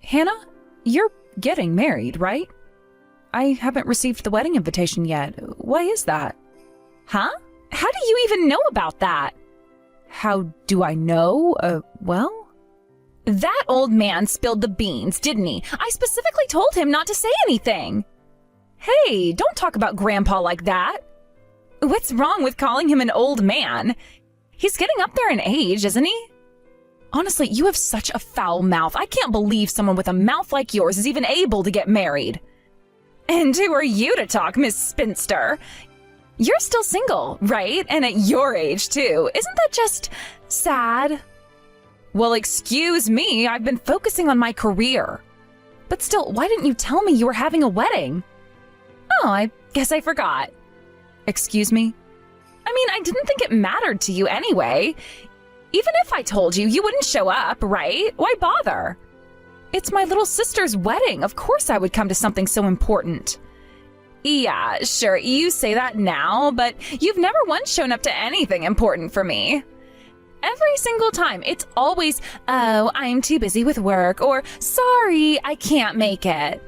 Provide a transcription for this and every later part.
Hannah, you're getting married, right? I haven't received the wedding invitation yet. Why is that? Huh? How do you even know about that? How do I know? Well? That old man spilled the beans, didn't he? I specifically told him not to say anything. Hey, don't talk about Grandpa like that. What's wrong with calling him an old man? He's getting up there in age, isn't he? Honestly, you have such a foul mouth. I can't believe someone with a mouth like yours is even able to get married. And who are you to talk, Miss Spinster? You're still single, right? And at your age, too. Isn't that just sad? Well, excuse me, I've been focusing on my career. But still, why didn't you tell me you were having a wedding? Oh, I guess I forgot. Excuse me? I mean, I didn't think it mattered to you anyway. Even if I told you, you wouldn't show up, right? Why bother? It's my little sister's wedding. Of course I would come to something so important. Yeah, sure, you say that now, but you've never once shown up to anything important for me. Every single time, it's always, oh, I'm too busy with work, or sorry, I can't make it.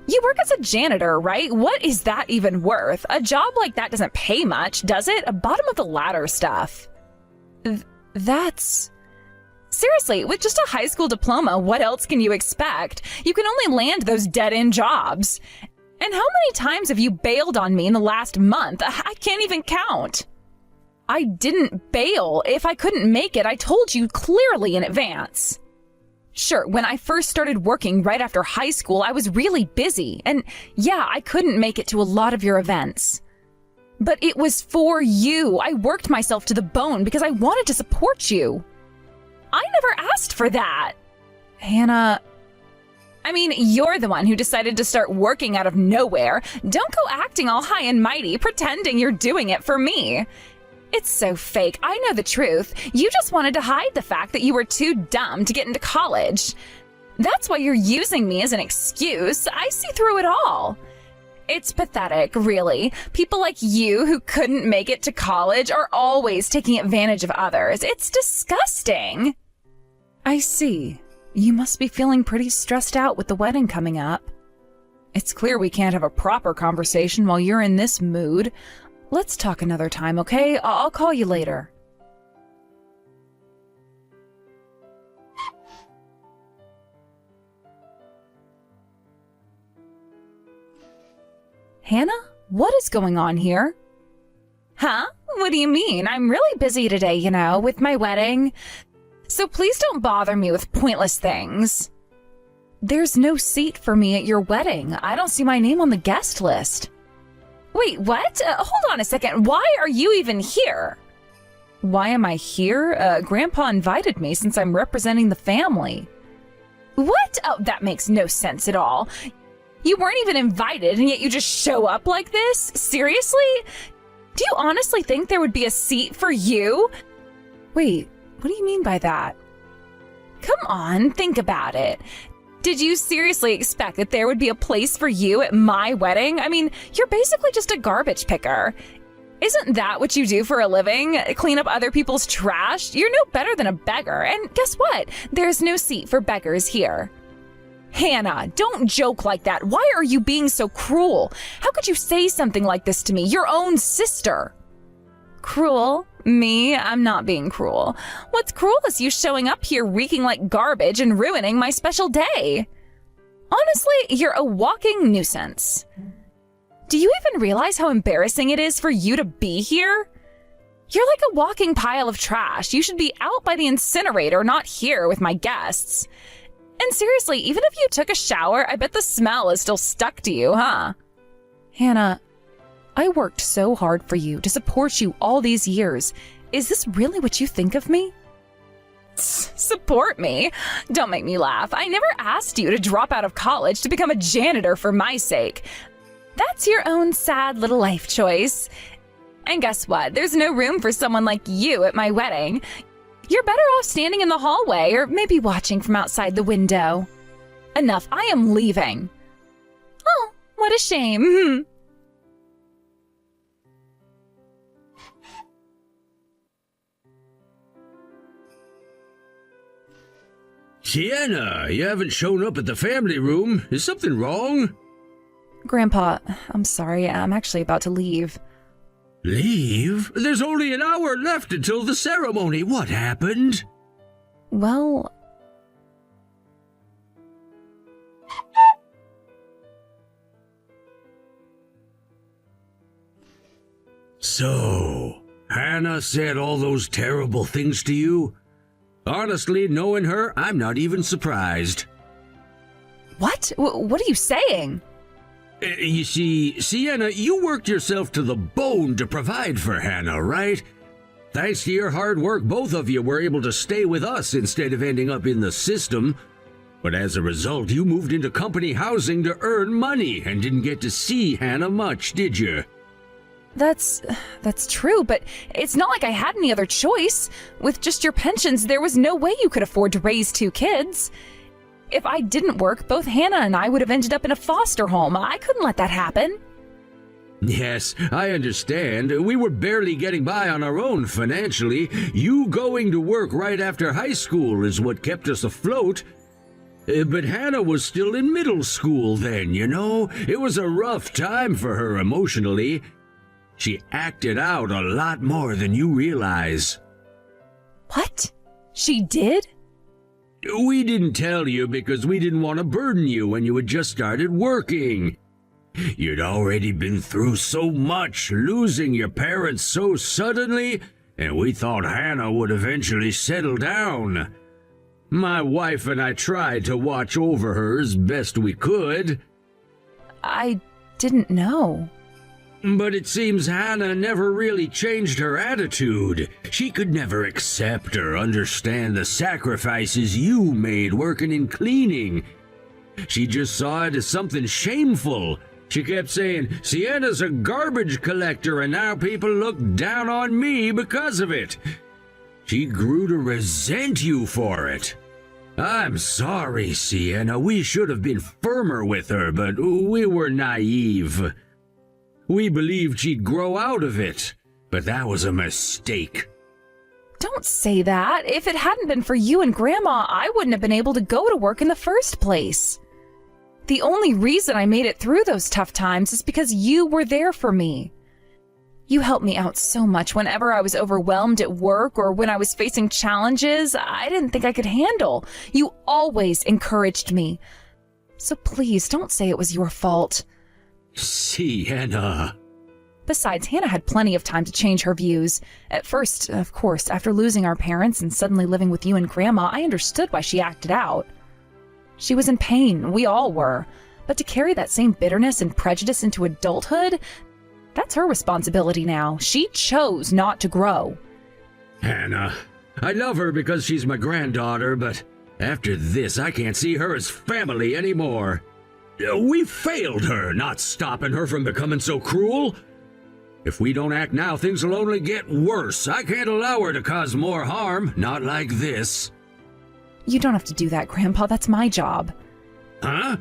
You work as a janitor, right? What is that even worth? A job like that doesn't pay much, does it? A bottom of the ladder stuff. That's... Seriously, with just a high school diploma, what else can you expect? You can only land those dead-end jobs. And how many times have you bailed on me in the last month? I can't even count. I didn't bail. If I couldn't make it, I told you clearly in advance. Sure, when I first started working right after high school, I was really busy. And yeah, I couldn't make it to a lot of your events. But it was for you. I worked myself to the bone because I wanted to support you. I never asked for that. Hannah, I mean, you're the one who decided to start working out of nowhere. Don't go acting all high and mighty, pretending you're doing it for me. It's so fake. I know the truth. You just wanted to hide the fact that you were too dumb to get into college. That's why you're using me as an excuse. I see through it all. It's pathetic, really. People like you who couldn't make it to college are always taking advantage of others. It's disgusting. I see. You must be feeling pretty stressed out with the wedding coming up. It's clear we can't have a proper conversation while you're in this mood. Let's talk another time, okay? I'll call you later. Hannah, what is going on here? Huh? What do you mean? I'm really busy today, with my wedding. So please don't bother me with pointless things. There's no seat for me at your wedding. I don't see my name on the guest list. Wait, what? Hold on a second. Why are you even here? Why am I here? Grandpa invited me since I'm representing the family. What? Oh, that makes no sense at all. You weren't even invited, and yet you just show up like this? Seriously? Do you honestly think there would be a seat for you? Wait, what do you mean by that? Come on, think about it. Did you seriously expect that there would be a place for you at my wedding? I mean, you're basically just a garbage picker. Isn't that what you do for a living? Clean up other people's trash? You're no better than a beggar. And guess what? There's no seat for beggars here. Hannah, don't joke like that. Why are you being so cruel? How could you say something like this to me, your own sister? Cruel? Me? I'm not being cruel. What's cruel is you showing up here reeking like garbage and ruining my special day. Honestly, you're a walking nuisance. Do you even realize how embarrassing it is for you to be here? You're like a walking pile of trash. You should be out by the incinerator, not here with my guests. And seriously, even if you took a shower, I bet the smell is still stuck to you, huh? Hannah, I worked so hard for you to support you all these years. Is this really what you think of me? Support me? Don't make me laugh. I never asked you to drop out of college to become a janitor for my sake. That's your own sad little life choice. And guess what? There's no room for someone like you at my wedding. You're better off standing in the hallway or maybe watching from outside the window. Enough, I am leaving. Oh, what a shame. Sienna, you haven't shown up at the family room. Is something wrong? Grandpa, I'm sorry, I'm actually about to leave. Leave? There's only an hour left until the ceremony. What happened? Well... So, Hannah said all those terrible things to you? Honestly, knowing her, I'm not even surprised. What? What are you saying? You see, Sienna, you worked yourself to the bone to provide for Hannah, right? Thanks to your hard work, both of you were able to stay with us instead of ending up in the system. But as a result, you moved into company housing to earn money and didn't get to see Hannah much, did you? That's true, but it's not like I had any other choice. With just your pensions, there was no way you could afford to raise 2 kids. If I didn't work, both Hannah and I would have ended up in a foster home. I couldn't let that happen. Yes, I understand. We were barely getting by on our own financially. You going to work right after high school is what kept us afloat. But Hannah was still in middle school then, you know? It was a rough time for her emotionally. She acted out a lot more than you realize. What? She did? We didn't tell you because we didn't want to burden you when you had just started working. You'd already been through so much, losing your parents so suddenly, and we thought Hannah would eventually settle down. My wife and I tried to watch over her as best we could. I didn't know. But it seems Hannah never really changed her attitude. She could never accept or understand the sacrifices you made working in cleaning. She just saw it as something shameful. She kept saying, Sienna's a garbage collector and now people look down on me because of it. She grew to resent you for it. I'm sorry, Sienna. We should have been firmer with her, but we were naive. We believed she'd grow out of it, but that was a mistake. Don't say that. If it hadn't been for you and Grandma, I wouldn't have been able to go to work in the first place. The only reason I made it through those tough times is because you were there for me. You helped me out so much whenever I was overwhelmed at work or when I was facing challenges I didn't think I could handle. You always encouraged me. So please don't say it was your fault. Sienna. Besides, Hannah had plenty of time to change her views. At first, of course, after losing our parents and suddenly living with you and Grandma, I understood why she acted out. She was in pain, we all were. But to carry that same bitterness and prejudice into adulthood, that's her responsibility now. She chose not to grow. Hannah, I love her because she's my granddaughter, but after this, I can't see her as family anymore. We failed her, not stopping her from becoming so cruel. If we don't act now, things will only get worse. I can't allow her to cause more harm, not like this. You don't have to do that, Grandpa. That's my job. Huh?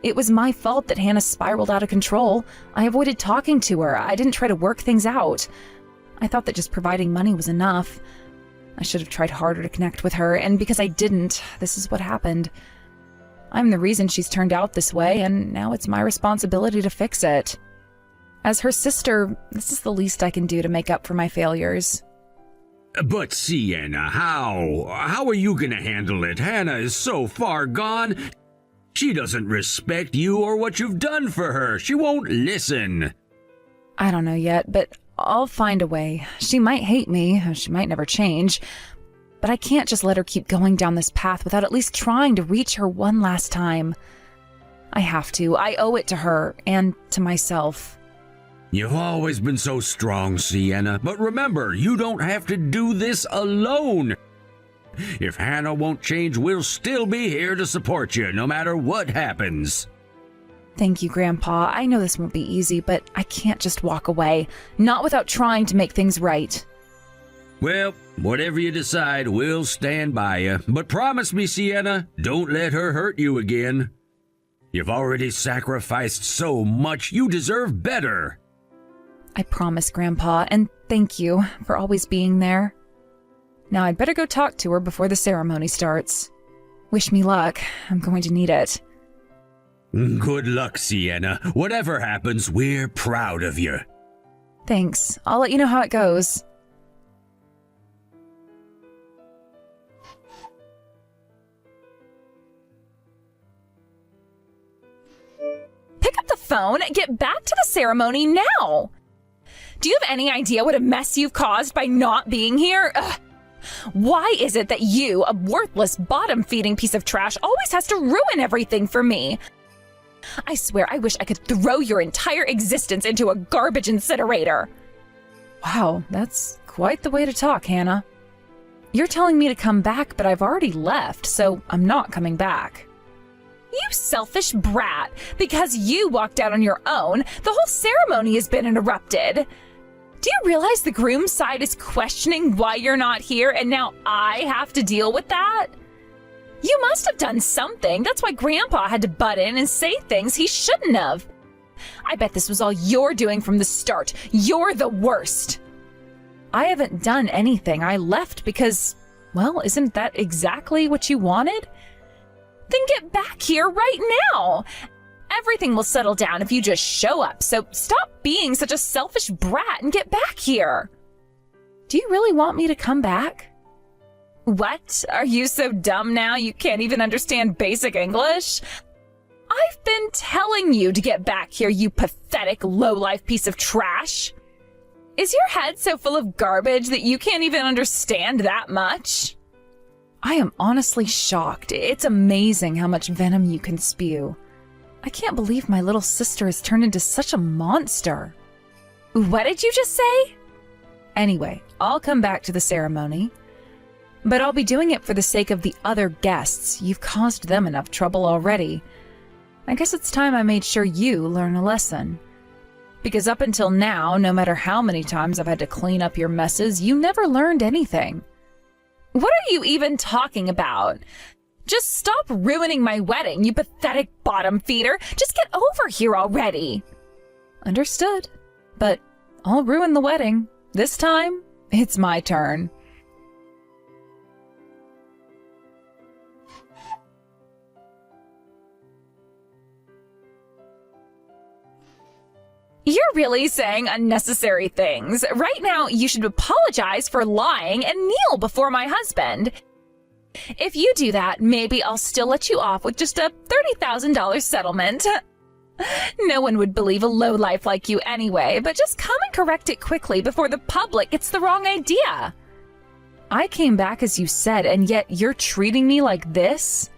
It was my fault that Hannah spiraled out of control. I avoided talking to her. I didn't try to work things out. I thought that just providing money was enough. I should have tried harder to connect with her, and because I didn't, this is what happened. I'm the reason she's turned out this way, and now it's my responsibility to fix it. As her sister, this is the least I can do to make up for my failures. But Sienna, how are you gonna handle it? Hannah is so far gone. She doesn't respect you or what you've done for her. She won't listen. I don't know yet, but I'll find a way. She might hate me, she might never change, but I can't just let her keep going down this path without at least trying to reach her one last time. I have to. I owe it to her and to myself. You've always been so strong, Sienna, but remember, you don't have to do this alone. If Hannah won't change, we'll still be here to support you, no matter what happens. Thank you, Grandpa. I know this won't be easy, but I can't just walk away, not without trying to make things right. Well, whatever you decide, we'll stand by you. But promise me, Sienna, don't let her hurt you again. You've already sacrificed so much, you deserve better. I promise, Grandpa, and thank you for always being there. Now I'd better go talk to her before the ceremony starts. Wish me luck. I'm going to need it. Good luck, Sienna. Whatever happens, we're proud of you. Thanks. I'll let you know how it goes. Pick up the phone and get back to the ceremony now. Do you have any idea what a mess you've caused by not being here? Ugh. Why is it that you, a worthless, bottom-feeding piece of trash, always has to ruin everything for me? I swear I wish I could throw your entire existence into a garbage incinerator. Wow, that's quite the way to talk, Hannah. You're telling me to come back, but I've already left, so I'm not coming back. You selfish brat! Because you walked out on your own, the whole ceremony has been interrupted. Do you realize the groom's side is questioning why you're not here, and now I have to deal with that? You must have done something. That's why Grandpa had to butt in and say things he shouldn't have. I bet this was all you're doing from the start. You're the worst. I haven't done anything. I left because, well, isn't that exactly what you wanted? Then get back here right now. Everything will settle down if you just show up, so stop being such a selfish brat and get back here. Do you really want me to come back? What? Are you so dumb now you can't even understand basic English? I've been telling you to get back here, you pathetic, low-life piece of trash. Is your head so full of garbage that you can't even understand that much? I am honestly shocked. It's amazing how much venom you can spew. I can't believe my little sister has turned into such a monster. What did you just say? Anyway, I'll come back to the ceremony. But I'll be doing it for the sake of the other guests. You've caused them enough trouble already. I guess it's time I made sure you learn a lesson. Because up until now, no matter how many times I've had to clean up your messes, you never learned anything. What are you even talking about? Just stop ruining my wedding, you pathetic bottom feeder. Just get over here already. Understood. But I'll ruin the wedding. This time, it's my turn. You're really saying unnecessary things. Right now, you should apologize for lying and kneel before my husband. If you do that, maybe I'll still let you off with just a $30,000 settlement. No one would believe a lowlife like you anyway, but just come and correct it quickly before the public gets the wrong idea. I came back as you said, and yet you're treating me like this?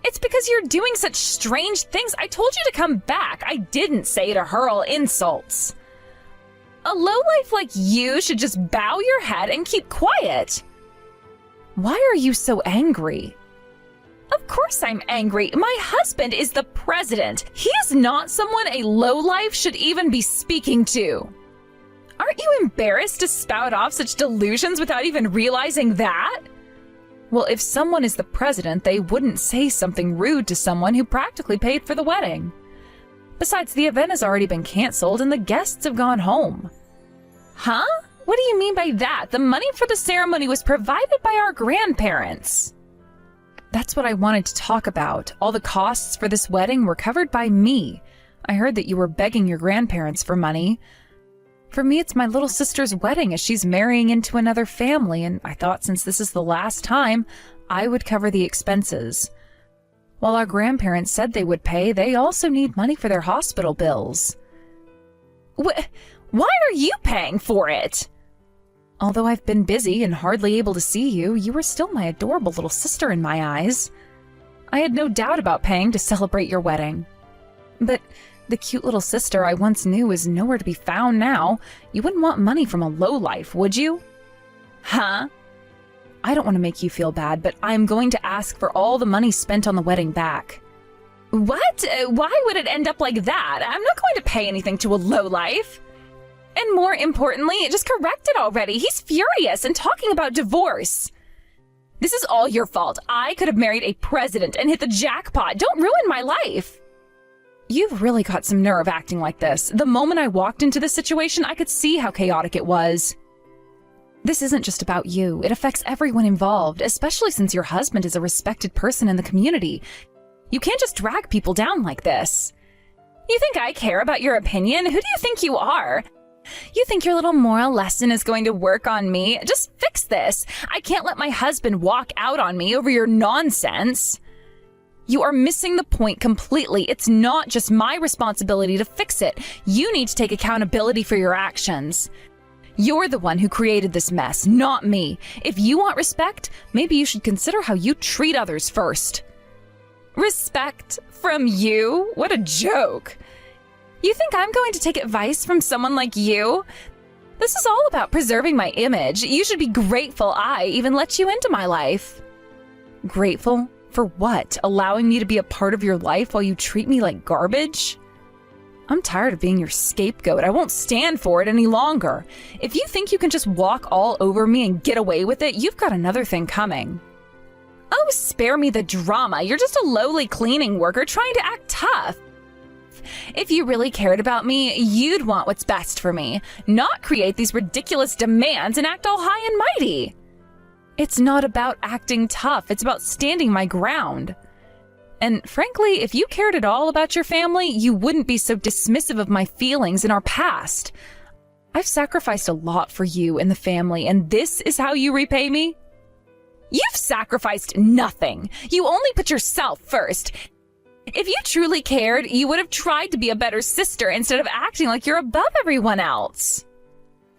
It's because you're doing such strange things. I told you to come back. I didn't say to hurl insults. A lowlife like you should just bow your head and keep quiet. Why are you so angry? Of course I'm angry. My husband is the president. He is not someone a lowlife should even be speaking to. Aren't you embarrassed to spout off such delusions without even realizing that? Well, if someone is the president, they wouldn't say something rude to someone who practically paid for the wedding. Besides, the event has already been canceled and the guests have gone home. Huh? What do you mean by that? The money for the ceremony was provided by our grandparents. That's what I wanted to talk about. All the costs for this wedding were covered by me. I heard that you were begging your grandparents for money. For me, it's my little sister's wedding as she's marrying into another family, and I thought since this is the last time, I would cover the expenses. While our grandparents said they would pay, they also need money for their hospital bills. Why are you paying for it? Although I've been busy and hardly able to see you, you were still my adorable little sister in my eyes. I had no doubt about paying to celebrate your wedding. But the cute little sister I once knew is nowhere to be found now. You wouldn't want money from a lowlife, would you? Huh? I don't want to make you feel bad, but I'm going to ask for all the money spent on the wedding back. What? Why would it end up like that? I'm not going to pay anything to a lowlife. And more importantly, just correct it already. He's furious and talking about divorce. This is all your fault. I could have married a president and hit the jackpot. Don't ruin my life. You've really got some nerve acting like this. The moment I walked into this situation, I could see how chaotic it was. This isn't just about you. It affects everyone involved, especially since your husband is a respected person in the community. You can't just drag people down like this. You think I care about your opinion? Who do you think you are? You think your little moral lesson is going to work on me? Just fix this. I can't let my husband walk out on me over your nonsense. You are missing the point completely. It's not just my responsibility to fix it. You need to take accountability for your actions. You're the one who created this mess, not me. If you want respect, maybe you should consider how you treat others first. Respect from you? What a joke. You think I'm going to take advice from someone like you? This is all about preserving my image. You should be grateful I even let you into my life. Grateful? For what? Allowing me to be a part of your life while you treat me like garbage? I'm tired of being your scapegoat. I won't stand for it any longer. If you think you can just walk all over me and get away with it, you've got another thing coming. Oh, spare me the drama. You're just a lowly cleaning worker trying to act tough. If you really cared about me, you'd want what's best for me, not create these ridiculous demands and act all high and mighty. It's not about acting tough. It's about standing my ground. And frankly, if you cared at all about your family, you wouldn't be so dismissive of my feelings in our past. I've sacrificed a lot for you and the family, and this is how you repay me? You've sacrificed nothing. You only put yourself first. If you truly cared, you would have tried to be a better sister instead of acting like you're above everyone else.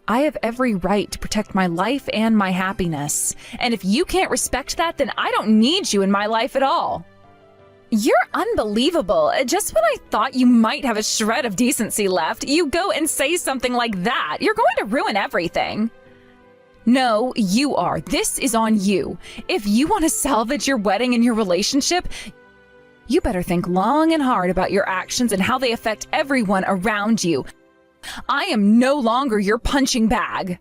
I have every right to protect my life and my happiness. And if you can't respect that, then I don't need you in my life at all. You're unbelievable. Just when I thought you might have a shred of decency left, you go and say something like that. You're going to ruin everything. No, you are. This is on you. If you want to salvage your wedding and your relationship, you better think long and hard about your actions and how they affect everyone around you. I am no longer your punching bag.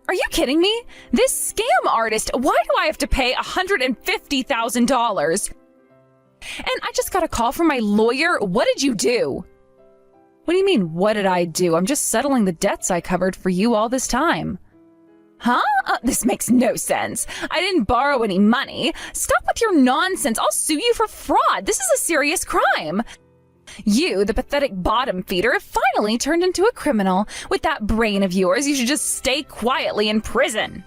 Are you kidding me? This scam artist, why do I have to pay $150,000? And I just got a call from my lawyer. What did you do? What do you mean, what did I do? I'm just settling the debts I covered for you all this time. Huh? This makes no sense. I didn't borrow any money. Stop with your nonsense. I'll sue you for fraud. This is a serious crime. You, the pathetic bottom feeder, have finally turned into a criminal. With that brain of yours, you should just stay quietly in prison.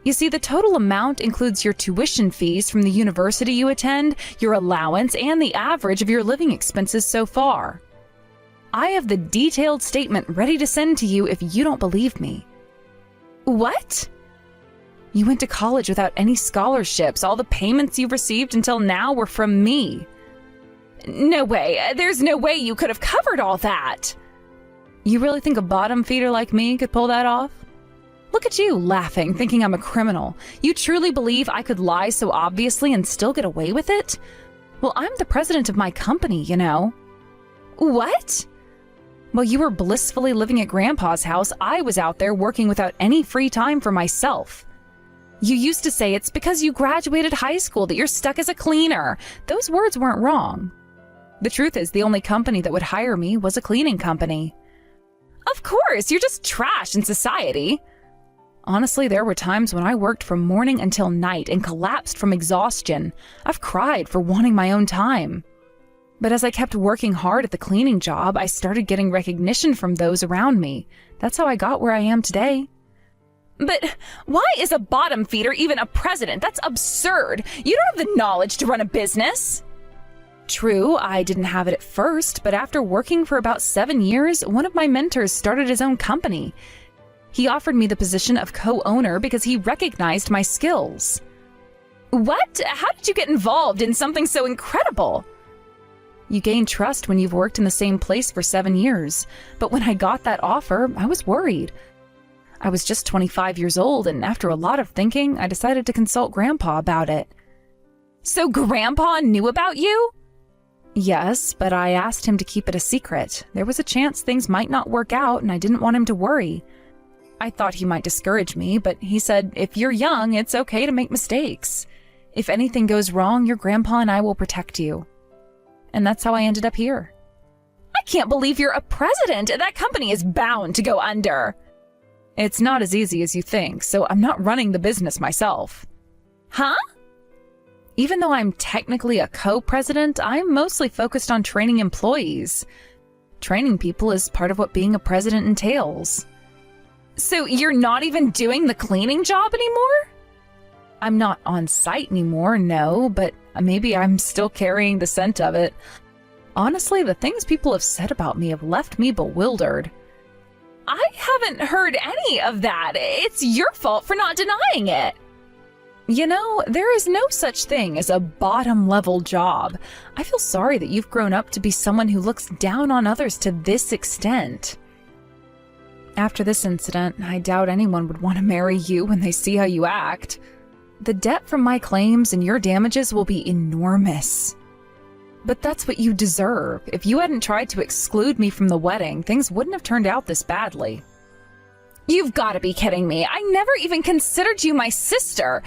You see, the total amount includes your tuition fees from the university you attend, your allowance, and the average of your living expenses so far. I have the detailed statement ready to send to you if you don't believe me. What? You went to college without any scholarships. All the payments you've received until now were from me. No way. There's no way you could have covered all that. You really think a bottom feeder like me could pull that off? Look at you, laughing, thinking I'm a criminal. You truly believe I could lie so obviously and still get away with it? Well, I'm the president of my company, you know. What? While you were blissfully living at Grandpa's house, I was out there working without any free time for myself. You used to say it's because you graduated high school that you're stuck as a cleaner. Those words weren't wrong. The truth is, the only company that would hire me was a cleaning company. Of course, you're just trash in society. Honestly, there were times when I worked from morning until night and collapsed from exhaustion. I've cried for wanting my own time. But as I kept working hard at the cleaning job, I started getting recognition from those around me. That's how I got where I am today. But why is a bottom feeder even a president? That's absurd. You don't have the knowledge to run a business. True, I didn't have it at first, but after working for about 7 years, one of my mentors started his own company. He offered me the position of co-owner because he recognized my skills. What? How did you get involved in something so incredible? You gain trust when you've worked in the same place for 7 years. But when I got that offer, I was worried. I was just 25 years old, and after a lot of thinking, I decided to consult Grandpa about it. So Grandpa knew about you? Yes, but I asked him to keep it a secret. There was a chance things might not work out, and I didn't want him to worry. I thought he might discourage me, but he said, if you're young, it's okay to make mistakes. If anything goes wrong, your grandpa and I will protect you. And that's how I ended up here. I can't believe you're a president. That company is bound to go under. It's not as easy as you think, so I'm not running the business myself. Huh? Even though I'm technically a co-president, I'm mostly focused on training employees. Training people is part of what being a president entails. So you're not even doing the cleaning job anymore? I'm not on site anymore, no, but maybe I'm still carrying the scent of it. Honestly, the things people have said about me have left me bewildered. I haven't heard any of that. It's your fault for not denying it. You know, there is no such thing as a bottom-level job. I feel sorry that you've grown up to be someone who looks down on others to this extent. After this incident, I doubt anyone would want to marry you when they see how you act. The debt from my claims and your damages will be enormous. But that's what you deserve. If you hadn't tried to exclude me from the wedding, things wouldn't have turned out this badly. You've got to be kidding me. I never even considered you my sister.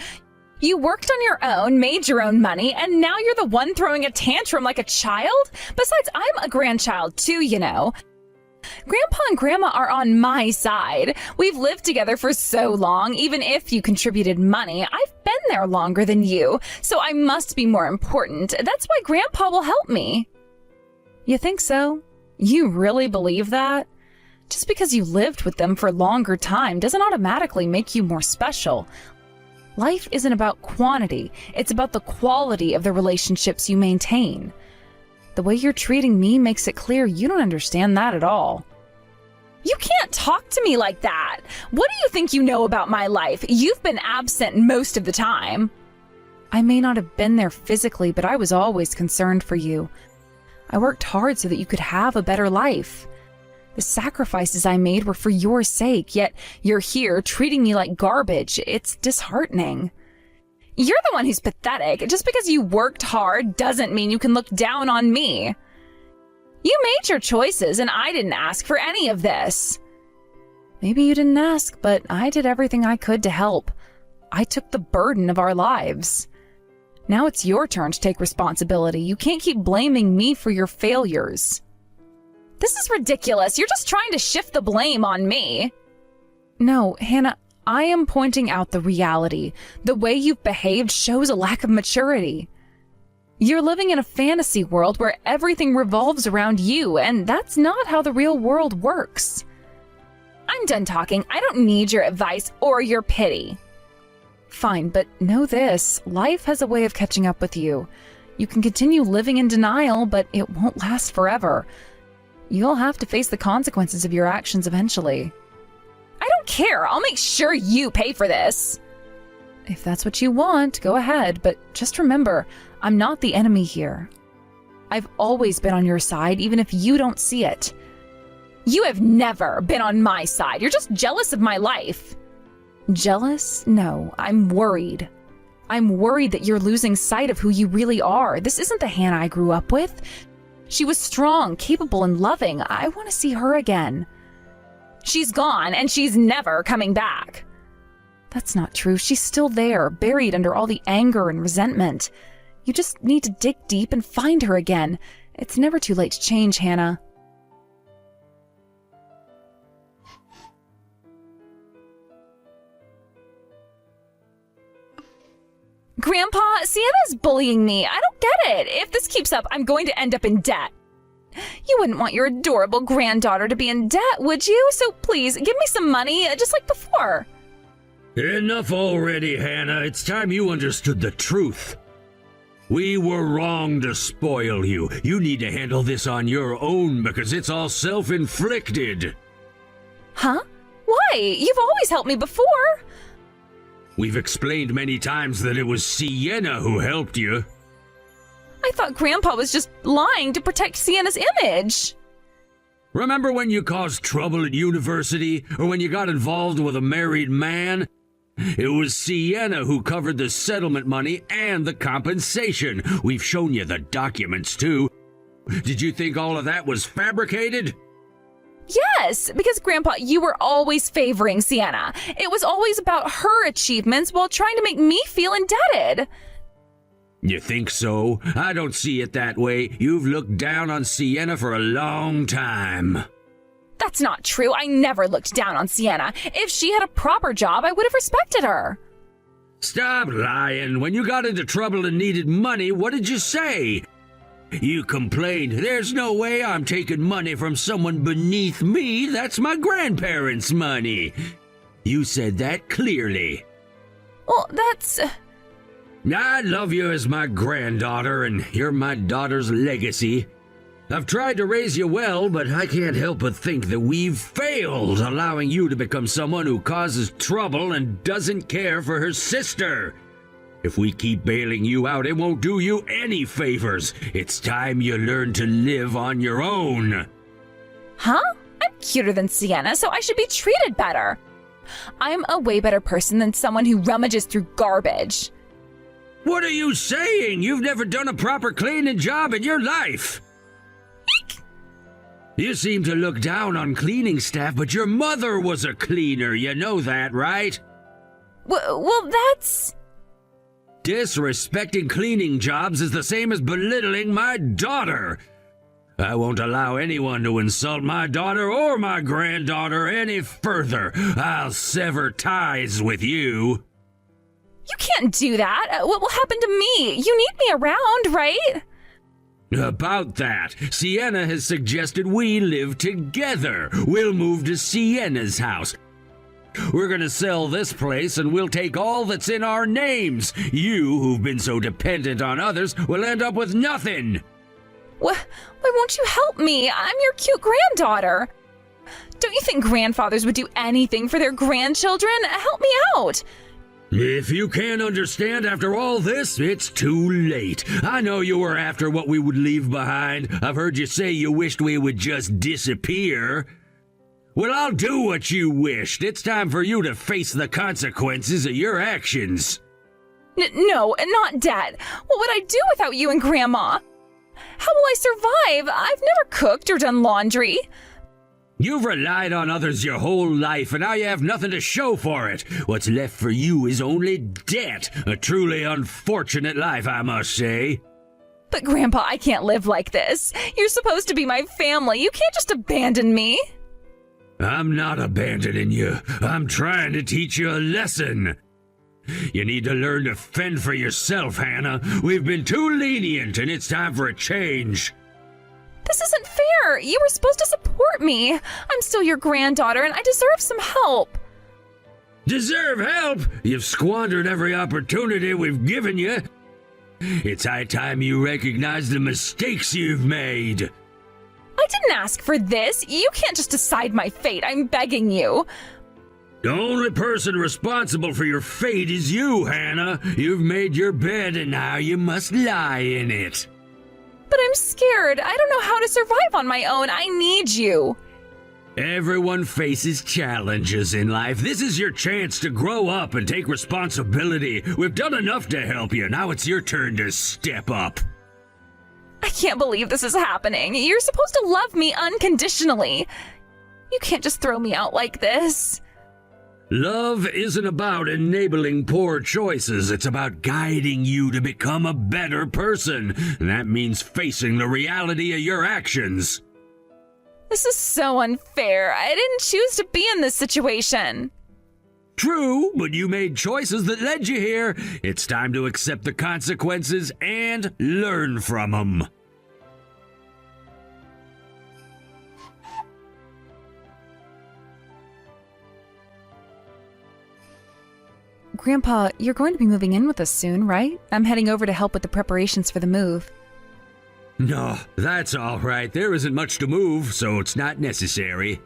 You worked on your own, made your own money, and now you're the one throwing a tantrum like a child? Besides, I'm a grandchild too, you know. Grandpa and Grandma are on my side. We've lived together for so long, even if you contributed money. I've been there longer than you, so I must be more important. That's why Grandpa will help me. You think so? You really believe that? Just because you lived with them for a longer time doesn't automatically make you more special. Life isn't about quantity, it's about the quality of the relationships you maintain. The way you're treating me makes it clear you don't understand that at all. You can't talk to me like that. What do you think you know about my life? You've been absent most of the time. I may not have been there physically, but I was always concerned for you. I worked hard so that you could have a better life. The sacrifices I made were for your sake, yet you're here treating me like garbage. It's disheartening. You're the one who's pathetic. Just because you worked hard doesn't mean you can look down on me. You made your choices, and I didn't ask for any of this. Maybe you didn't ask, but I did everything I could to help. I took the burden of our lives. Now it's your turn to take responsibility. You can't keep blaming me for your failures. This is ridiculous. You're just trying to shift the blame on me. No, Hannah, I am pointing out the reality. The way you've behaved shows a lack of maturity. You're living in a fantasy world where everything revolves around you, and that's not how the real world works. I'm done talking. I don't need your advice or your pity. Fine, but know this. Life has a way of catching up with you. You can continue living in denial, but it won't last forever. You'll have to face the consequences of your actions eventually. I don't care. I'll make sure you pay for this. If that's what you want, go ahead, but just remember, I'm not the enemy here. I've always been on your side, even if you don't see it. You have never been on my side. You're just jealous of my life. Jealous? No, I'm worried. I'm worried that you're losing sight of who you really are. This isn't the Hannah I grew up with. She was strong, capable, and loving. I want to see her again. She's gone, and she's never coming back. That's not true. She's still there, buried under all the anger and resentment. You just need to dig deep and find her again. It's never too late to change, Hannah. Grandpa, Sienna's bullying me. I don't get it. If this keeps up, I'm going to end up in debt. You wouldn't want your adorable granddaughter to be in debt, would you? So please, give me some money, just like before. Enough already, Hannah. It's time you understood the truth. We were wrong to spoil you. You need to handle this on your own because it's all self-inflicted. Huh? Why? You've always helped me before. We've explained many times that it was Sienna who helped you. I thought Grandpa was just lying to protect Sienna's image. Remember when you caused trouble at university, or when you got involved with a married man? It was Sienna who covered the settlement money and the compensation. We've shown you the documents, too. Did you think all of that was fabricated? Yes, because Grandpa, you were always favoring Sienna. It was always about her achievements while trying to make me feel indebted. You think so? I don't see it that way. You've looked down on Sienna for a long time. That's not true. I never looked down on Sienna. If she had a proper job, I would have respected her. Stop lying. When you got into trouble and needed money, what did you say? You complained, "There's no way I'm taking money from someone beneath me. That's my grandparents' money." You said that clearly. Well, that's... I love you as my granddaughter, and you're my daughter's legacy. I've tried to raise you well, but I can't help but think that we've failed, allowing you to become someone who causes trouble and doesn't care for her sister. If we keep bailing you out, it won't do you any favors. It's time you learn to live on your own. Huh? I'm cuter than Sienna, so I should be treated better. I'm a way better person than someone who rummages through garbage. What are you saying? You've never done a proper cleaning job in your life. Eek! You seem to look down on cleaning staff, but your mother was a cleaner. You know that, right? Well, that's... Disrespecting cleaning jobs is the same as belittling my daughter. I won't allow anyone to insult my daughter or my granddaughter any further. I'll sever ties with you. You can't do that. What will happen to me? You need me around, right? About that, Sienna has suggested we live together. We'll move to Sienna's house. We're gonna sell this place and we'll take all that's in our names. You, who've been so dependent on others, will end up with nothing. Why won't you help me? I'm your cute granddaughter. Don't you think grandfathers would do anything for their grandchildren? Help me out. If you can't understand after all this, it's too late. I know you were after what we would leave behind. I've heard you say you wished we would just disappear. Well, I'll do what you wished. It's time for you to face the consequences of your actions. No, not Dad. What would I do without you and Grandma? How will I survive? I've never cooked or done laundry. You've relied on others your whole life, and now you have nothing to show for it. What's left for you is only debt. A truly unfortunate life, I must say. But Grandpa, I can't live like this. You're supposed to be my family. You can't just abandon me. I'm not abandoning you. I'm trying to teach you a lesson. You need to learn to fend for yourself, Hannah. We've been too lenient, and it's time for a change. This isn't fair. You were supposed to support me. I'm still your granddaughter, and I deserve some help. Deserve help? You've squandered every opportunity we've given you. It's high time you recognize the mistakes you've made. I didn't ask for this. You can't just decide my fate. I'm begging you. The only person responsible for your fate is you, Hannah. You've made your bed, and now you must lie in it. But I'm scared. I don't know how to survive on my own. I need you. Everyone faces challenges in life. This is your chance to grow up and take responsibility. We've done enough to help you. Now it's your turn to step up. I can't believe this is happening. You're supposed to love me unconditionally. You can't just throw me out like this. Love isn't about enabling poor choices. It's about guiding you to become a better person. And that means facing the reality of your actions. This is so unfair. I didn't choose to be in this situation. True, but you made choices that led you here. It's time to accept the consequences and learn from them. Grandpa, you're going to be moving in with us soon, right? I'm heading over to help with the preparations for the move. No, that's all right. There isn't much to move, so it's not necessary.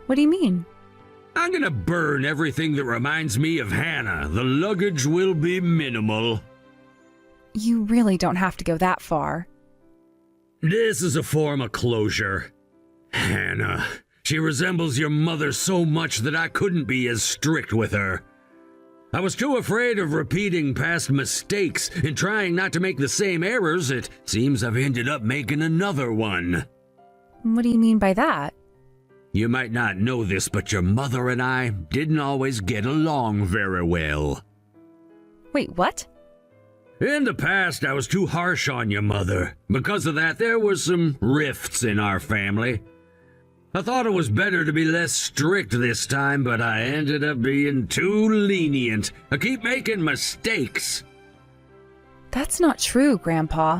What do you mean? I'm gonna burn everything that reminds me of Hannah. The luggage will be minimal. You really don't have to go that far. This is a form of closure. Hannah, she resembles your mother so much that I couldn't be as strict with her. I was too afraid of repeating past mistakes and trying not to make the same errors. It seems I've ended up making another one. What do you mean by that? You might not know this, but your mother and I didn't always get along very well. Wait, what? In the past, I was too harsh on your mother. Because of that, there was some rifts in our family. I thought it was better to be less strict this time, but I ended up being too lenient. I keep making mistakes. That's not true, Grandpa.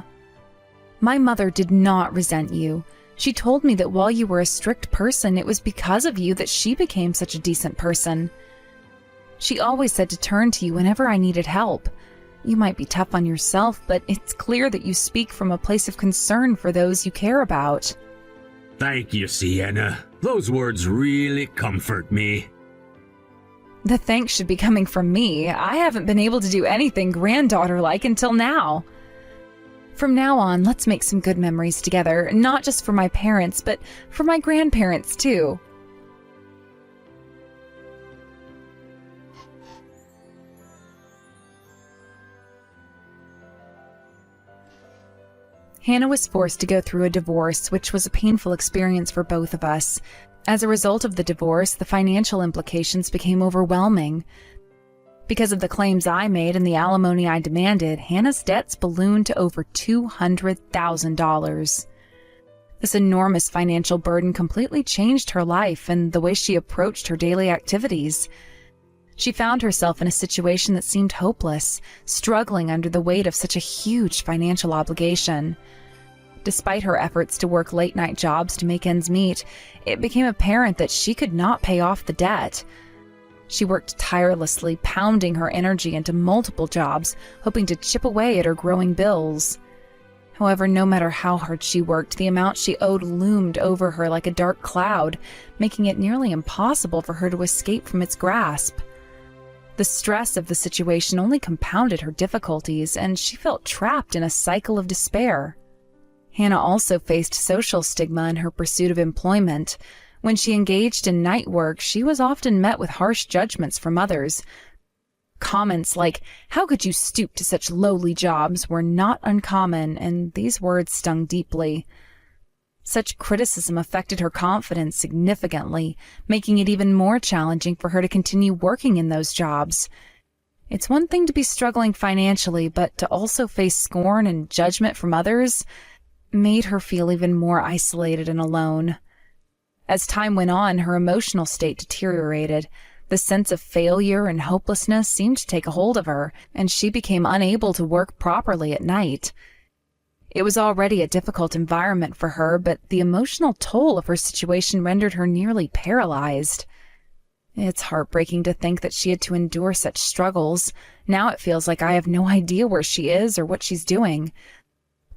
My mother did not resent you. She told me that while you were a strict person, it was because of you that she became such a decent person. She always said to turn to you whenever I needed help. You might be tough on yourself, but it's clear that you speak from a place of concern for those you care about. Thank you, Sienna. Those words really comfort me. The thanks should be coming from me. I haven't been able to do anything granddaughter-like until now. From now on, let's make some good memories together, not just for my parents, but for my grandparents, too. Hannah was forced to go through a divorce, which was a painful experience for both of us. As a result of the divorce, the financial implications became overwhelming. Because of the claims I made and the alimony I demanded, Hannah's debts ballooned to over $200,000. This enormous financial burden completely changed her life and the way she approached her daily activities. She found herself in a situation that seemed hopeless, struggling under the weight of such a huge financial obligation. Despite her efforts to work late-night jobs to make ends meet, it became apparent that she could not pay off the debt. She worked tirelessly, pounding her energy into multiple jobs, hoping to chip away at her growing bills. However, no matter how hard she worked, the amount she owed loomed over her like a dark cloud, making it nearly impossible for her to escape from its grasp. The stress of the situation only compounded her difficulties, and she felt trapped in a cycle of despair. Hannah also faced social stigma in her pursuit of employment. When she engaged in night work, she was often met with harsh judgments from others. Comments like, "How could you stoop to such lowly jobs?" were not uncommon, and these words stung deeply. Such criticism affected her confidence significantly, making it even more challenging for her to continue working in those jobs. It's one thing to be struggling financially, but to also face scorn and judgment from others made her feel even more isolated and alone. As time went on, her emotional state deteriorated. The sense of failure and hopelessness seemed to take a hold of her, and she became unable to work properly at night. It was already a difficult environment for her, but the emotional toll of her situation rendered her nearly paralyzed. It's heartbreaking to think that she had to endure such struggles. Now it feels like I have no idea where she is or what she's doing.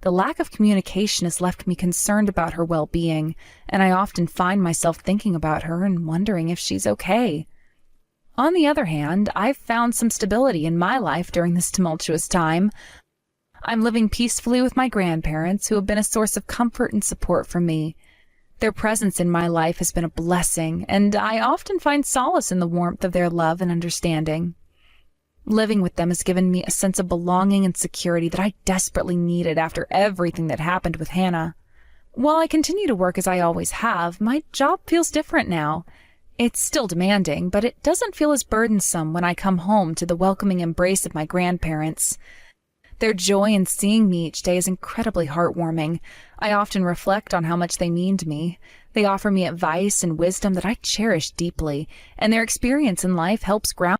The lack of communication has left me concerned about her well-being, and I often find myself thinking about her and wondering if she's okay. On the other hand, I've found some stability in my life during this tumultuous time. I'm living peacefully with my grandparents, who have been a source of comfort and support for me. Their presence in my life has been a blessing, and I often find solace in the warmth of their love and understanding. Living with them has given me a sense of belonging and security that I desperately needed after everything that happened with Hannah. While I continue to work as I always have, my job feels different now. It's still demanding, but it doesn't feel as burdensome when I come home to the welcoming embrace of my grandparents. Their joy in seeing me each day is incredibly heartwarming. I often reflect on how much they mean to me. They offer me advice and wisdom that I cherish deeply, and their experience in life helps ground